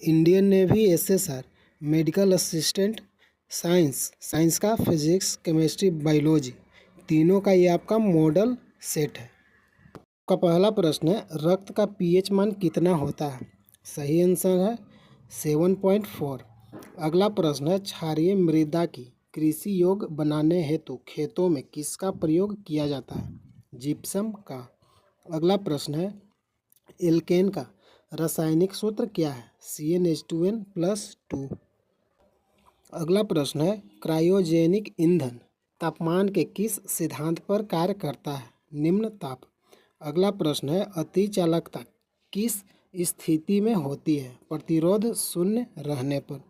Indian navy SSR, medical assistant, science का physics, chemistry, biology, तीनों का ये आपका मॉडल सेट है। का पहला प्रश्न है, रक्त का पीएच मान कितना होता है? सही आंसर है 7.4। अगला प्रश्न है, क्षारीय मृदा की कृषि योग्य बनाने हेतु खेतों में किसका प्रयोग किया जाता है? जिप्सम का। अगला प्रश्न है, एल्केन का रासायनिक सूत्र क्या है? CnH2n+2। अगला प्रश्न है, क्रायोजेनिक ईंधन तापमान के किस सिद्धांत पर कार्य करता है? निम्न ताप। अगला प्रश्न है, अति चालकता किस स्थिति में होती है? प्रतिरोध शून्य रहने पर।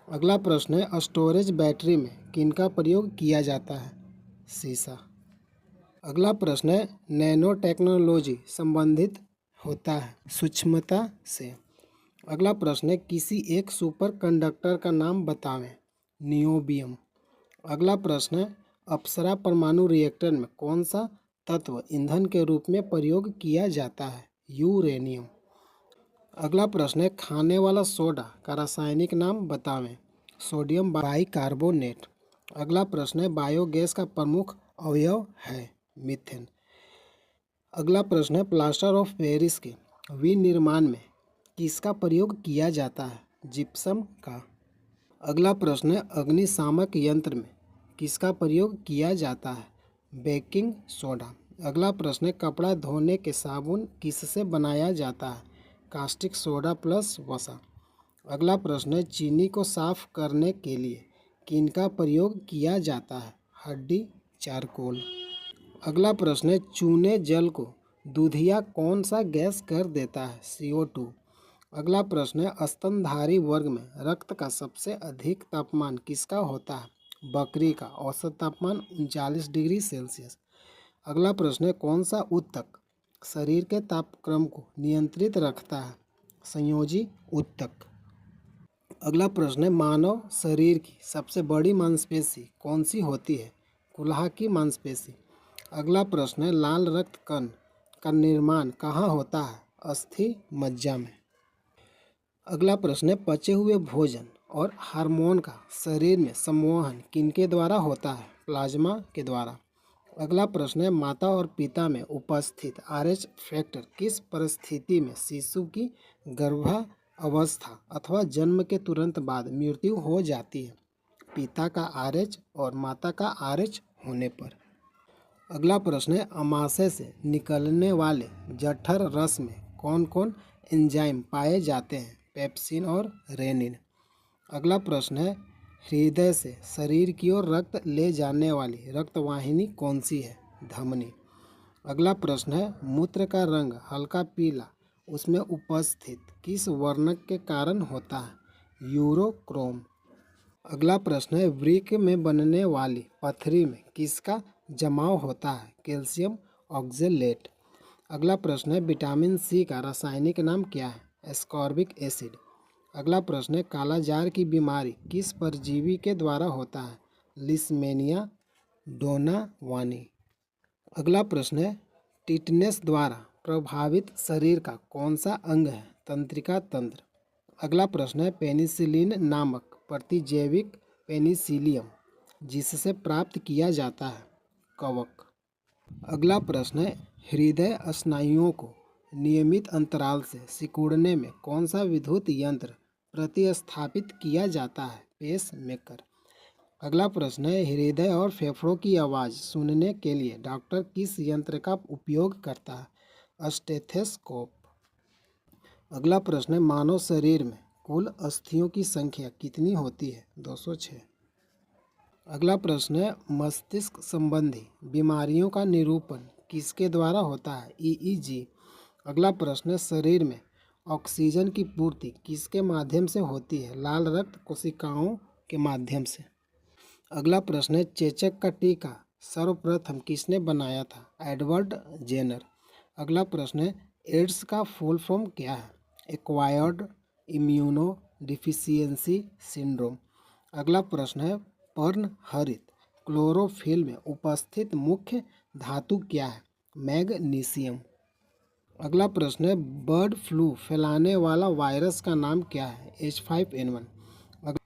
अगला प्रश्न है, स्टोरेज बैटरी में किनका प्रयोग किया जाता है? सीसा। अगला प्रश्न है, नैनो टेक्नोलॉजी संबंधित होता है सूक्ष्मता से। अगला प्रश्न है, किसी एक सुपर कंडक्टर का नाम बतावें? नियोबियम। अगला प्रश्न है, अप्सरा परमाणु रिएक्टर में कौन सा तत्व ईंधन के रूप में प्रयोग किया जाता है? यूरेनियम। अगला प्रश्न है, खाने वाला सोडा का रासायनिक नाम बतावें? Sodium bicarbonate. अगला प्रश्न है, बायोगैस का प्रमुख अवयव है? मीथेन। अगला प्रश्न है, प्लास्टर ऑफ पेरिस के विनिर्माण में किसका प्रयोग किया जाता है? जिप्सम का। अगला प्रश्न है, अग्निशामक यंत्र में किसका प्रयोग किया जाता है? Baking soda. अगला प्रश्न है, कपड़ा धोने के साबुन किससे बनाया जाता है? कास्टिक सोडा प्लस वसा। अगला प्रश्न है, चीनी को साफ करने के लिए किनका प्रयोग किया जाता है? हड्डी चारकोल। अगला प्रश्न है, चूने जल को दूधिया कौन सा गैस कर देता है? CO2। अगला प्रश्न है, स्तनधारी वर्ग में रक्त का सबसे अधिक तापमान किसका होता है? बकरी का। औसत तापमान 39 डिग्री सेल्सियस। अगला प्रश्न है, कौन सा ऊतक शरीर के तापक्रम को नियंत्रित रखता है? संयोजी ऊतक। अगला प्रश्न है, मानव शरीर की सबसे बड़ी मांसपेशी कौन सी होती है? कुल्हा की मांसपेशी। अगला प्रश्न है, लाल रक्त कण का निर्माण कहाँ होता है? अस्थि मज्जा में। अगला प्रश्न है, पचे हुए भोजन और हार्मोन का शरीर में संवहन किनके द्वारा होता है? प्लाज्मा के द्वारा। अगला प्रश्न है, माता और पिता में उपस्थित RH फैक्टर किस परिस्थिति में शिशु की गर्भावस्था अथवा जन्म के तुरंत बाद मृत्यु हो जाती है? पिता का RH और माता का RH होने पर। अगला प्रश्न है, अमाशय से निकलने वाले जठर रस में कौन कौन एंजाइम पाए जाते हैं? पेप्सिन और रेनिन। अगला प्रश्न है, हृदय से शरीर की ओर रक्त ले जाने वाली रक्तवाहिनी कौन सी है? धमनी। अगला प्रश्न है, मूत्र का रंग हल्का पीला उसमें उपस्थित किस वर्णक के कारण होता है? यूरोक्रोम। अगला प्रश्न है, वृक्क में बनने वाली पथरी में किसका जमाव होता है? Calcium oxalate. अगला प्रश्न है, विटामिन C का रासायनिक नाम क्या है? Ascorbic acid. अगला प्रश्न है, कालाजार की बीमारी किस परजीवी के द्वारा होता है? लिस्मेनिया डोनावानी। अगला प्रश्न है, टिटनेस द्वारा प्रभावित शरीर का कौन सा अंग है? तंत्रिका तंत्र। अगला प्रश्न है, पेनिसिलिन नामक प्रतिजैविक पेनिसिलियम जिससे प्राप्त किया जाता है? कवक। अगला प्रश्न है, हृदय स्नायुओं को नियमित अंतराल से सिकुड़ने में कौन सा विद्युत यंत्र प्रतिस्थापित किया जाता है? Pacemaker. अगला प्रश्न है, हृदय और फेफड़ों की आवाज़ सुनने के लिए डॉक्टर किस यंत्र का उपयोग करता है? स्टेथोस्कोप। अगला प्रश्न है, मानव शरीर में कुल अस्थियों की संख्या कितनी होती है? 206। अगला प्रश्न है, मस्तिष्क संबंधी बीमारियों का निरूपण किसके द्वारा होता है? EEG। अगला प्रश्न है, शरीर में ऑक्सीजन की पूर्ति किसके माध्यम से होती है? लाल रक्त कोशिकाओं के माध्यम से। अगला प्रश्न है, चेचक का टीका सर्वप्रथम किसने बनाया था? Edward Jenner. अगला प्रश्न है, एड्स का फुल फॉर्म क्या है? Acquired immuno deficiency syndrome. अगला प्रश्न है, पर्णहरित क्लोरोफिल में उपस्थित मुख्य धातु क्या है? मैग्नीशियम। अगला प्रश्न है बर्ड फ्लू फैलाने वाला वायरस का नाम क्या है? H5N1।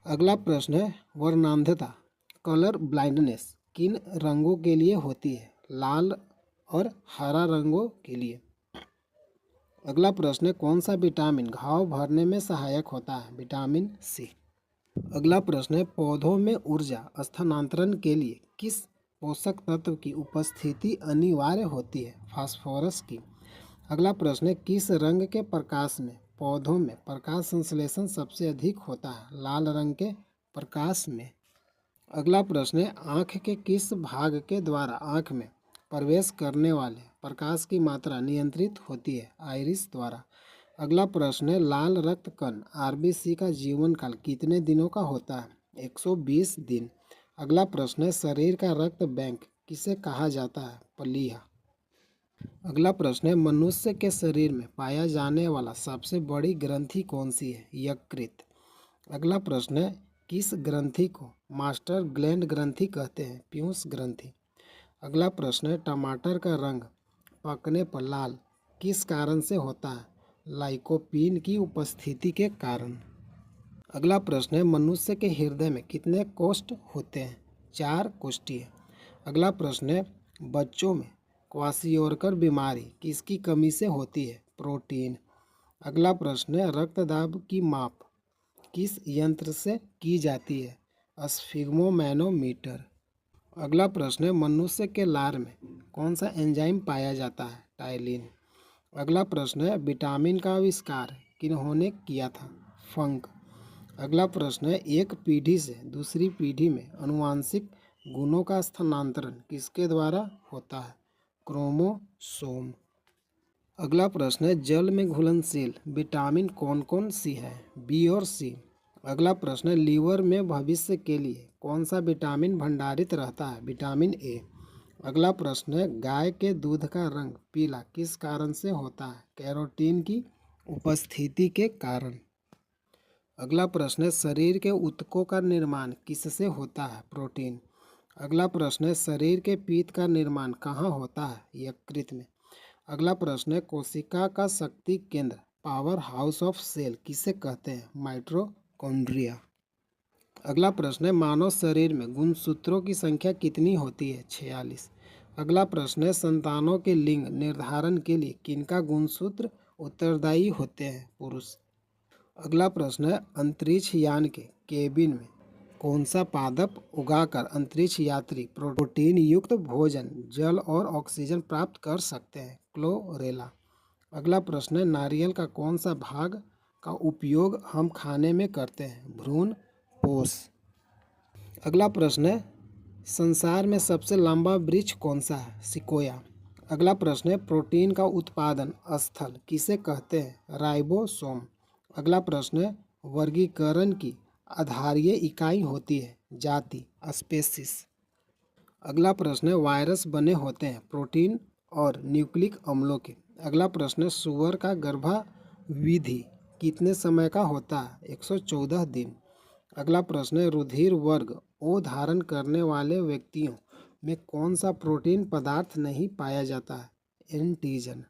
अगला प्रश्न है वर्णांधता कलर ब्लाइंडनेस किन रंगों के लिए होती है? लाल और हरा रंगों के लिए। अगला प्रश्न है कौन सा विटामिन घाव भरने में सहायक होता है? Vitamin C. अगला प्रश्न है पौधों में ऊर्जा स्थानांतरण के लिए किस पोषक तत्व की उपस्थिति अनिवार्य होती है? फास्फोरस की। अगला प्रश्न है किस रंग के प्रकाश में पौधों में प्रकाश संश्लेषण सबसे अधिक होता है? लाल रंग के प्रकाश में। अगला प्रश्न है आँख के किस भाग के द्वारा आँख में प्रवेश करने वाले प्रकाश की मात्रा नियंत्रित होती है? आइरिस द्वारा। अगला प्रश्न है लाल रक्त कण आरबीसी का जीवन काल कितने दिनों का होता है? 120 दिन। अगला प्रश्न है शरीर का रक्त बैंक किसे कहा जाता है? प्लीहा। अगला प्रश्न है मनुष्य के शरीर में पाया जाने वाला सबसे बड़ी ग्रंथि कौन सी है? यकृत। अगला प्रश्न है किस ग्रंथि को मास्टर ग्लैंड ग्रंथि कहते हैं? पीयूष ग्रंथि। अगला प्रश्न है टमाटर का रंग पकने पर लाल किस कारण से होता है? लाइकोपीन की उपस्थिति के कारण। अगला प्रश्न है मनुष्य के हृदय में कितने कोष्ठ होते हैं? 4 कोष्ठीय। अगला प्रश्न है बच्चों में क्वाशियोरकर बीमारी किसकी कमी से होती है? प्रोटीन। अगला प्रश्न है रक्तदाब की माप किस यंत्र से की जाती है? स्फिग्मोमैनोमीटर। अगला प्रश्न है मनुष्य के लार में कौन सा एंजाइम पाया जाता है? टाइलिन। अगला प्रश्न है विटामिन का आविष्कार किन्होंने किया था? फंक। अगला प्रश्न है एक पीढ़ी से दूसरी पीढ़ी में अनुवांशिक गुणों का स्थानांतरण किसके द्वारा होता है? क्रोमोसोम। अगला प्रश्न है जल में घुलनशील विटामिन कौन कौन सी है? बी और सी। अगला प्रश्न है लीवर में भविष्य के लिए कौन सा विटामिन भंडारित रहता है? Vitamin A. अगला प्रश्न है गाय के दूध का रंग पीला किस कारण से होता है? कैरोटीन की उपस्थिति के कारण। अगला प्रश्न है शरीर के ऊतकों का निर्माण किससे होता है? प्रोटीन। अगला प्रश्न है शरीर के पीत का निर्माण कहाँ होता है? यकृत में। अगला प्रश्न है कोशिका का शक्ति केंद्र पावर हाउस ऑफ सेल किसे कहते हैं? माइटोकॉन्ड्रिया। अगला प्रश्न है मानव शरीर में गुणसूत्रों की संख्या कितनी होती है? 46। अगला प्रश्न है संतानों के लिंग निर्धारण के लिए किनका गुणसूत्र उत्तरदायी होते हैं? पुरुष। अगला प्रश्न है अंतरिक्ष यान के केबिन में कौन सा पादप उगाकर अंतरिक्ष यात्री प्रोटीन युक्त भोजन जल और ऑक्सीजन प्राप्त कर सकते हैं? क्लोरेला। अगला प्रश्न है नारियल का कौन सा भाग का उपयोग हम खाने में करते हैं? भ्रूण पोष। अगला प्रश्न है संसार में सबसे लंबा वृक्ष कौन सा है? सिकोया। अगला प्रश्न है प्रोटीन का उत्पादन स्थल किसे कहते हैं? राइबोसोम। अगला प्रश्न है वर्गीकरण की आधारीय इकाई होती है? जाति स्पेसिस। अगला प्रश्न है वायरस बने होते हैं प्रोटीन और न्यूक्लिक अम्लों के। अगला प्रश्न है सुअर का गर्भाविधि कितने समय का होता है? 114 दिन। अगला प्रश्न है रुधिर वर्ग ओ धारण करने वाले व्यक्तियों में कौन सा प्रोटीन पदार्थ नहीं पाया जाता है? एंटीजन।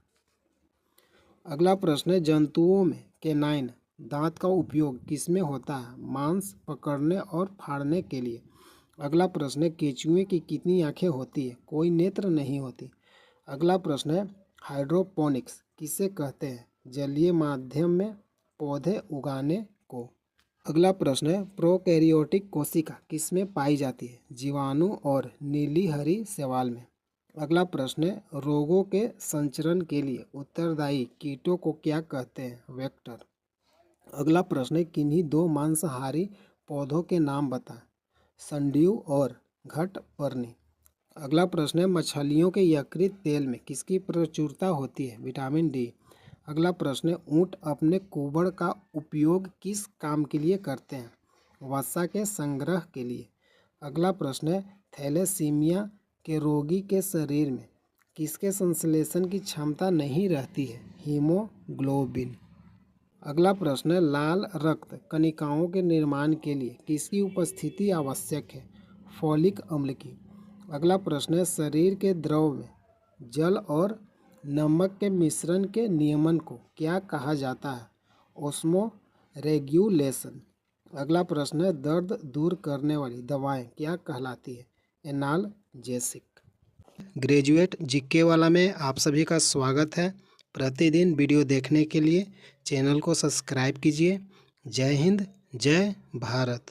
अगला प्रश्न है जंतुओं में कैनाइन दांत का उपयोग किसमें होता है? मांस पकड़ने और फाड़ने के लिए। अगला प्रश्न है केंचुए की कितनी आंखें होती है? कोई नेत्र नहीं होती। अगला प्रश्न है हाइड्रोपोनिक्स किसे कहते हैं? जलीय माध्यम में पौधे उगाने को। अगला प्रश्न है प्रोकैरियोटिक कोशिका किसमें पाई जाती है? जीवाणु और नीली हरी शैवाल में। अगला प्रश्न है रोगों के संचरण के लिए उत्तरदायी कीटों को क्या कहते हैं? वेक्टर। अगला प्रश्न है किन्हीं 2 मांसाहारी पौधों के नाम बताएं? संड्यू और घटपर्णी। अगला प्रश्न है मछलियों के यकृत तेल में किसकी प्रचुरता होती है? Vitamin D. अगला प्रश्न है ऊँट अपने कुबड़ का उपयोग किस काम के लिए करते हैं? वसा के संग्रह के लिए। अगला प्रश्न है थैलेसीमिया के रोगी के शरीर में किसके संश्लेषण की क्षमता नहीं रहती है? हीमोग्लोबिन। अगला प्रश्न है लाल रक्त कणिकाओं के निर्माण के लिए किसकी उपस्थिति आवश्यक है? फॉलिक अम्ल की। अगला प्रश्न है शरीर के द्रव में जल और नमक के मिश्रण के नियमन को क्या कहा जाता है? Osmo regulation. अगला प्रश्न है, दर्द दूर करने वाली दवाएं क्या कहलाती है? एनाल्जेसिक। ग्रेजुएट जीके वाला में आप सभी का स्वागत है। प्रतिदिन वीडियो देखने के लिए चैनल को सब्सक्राइब कीजिए। जय हिंद, जय भारत।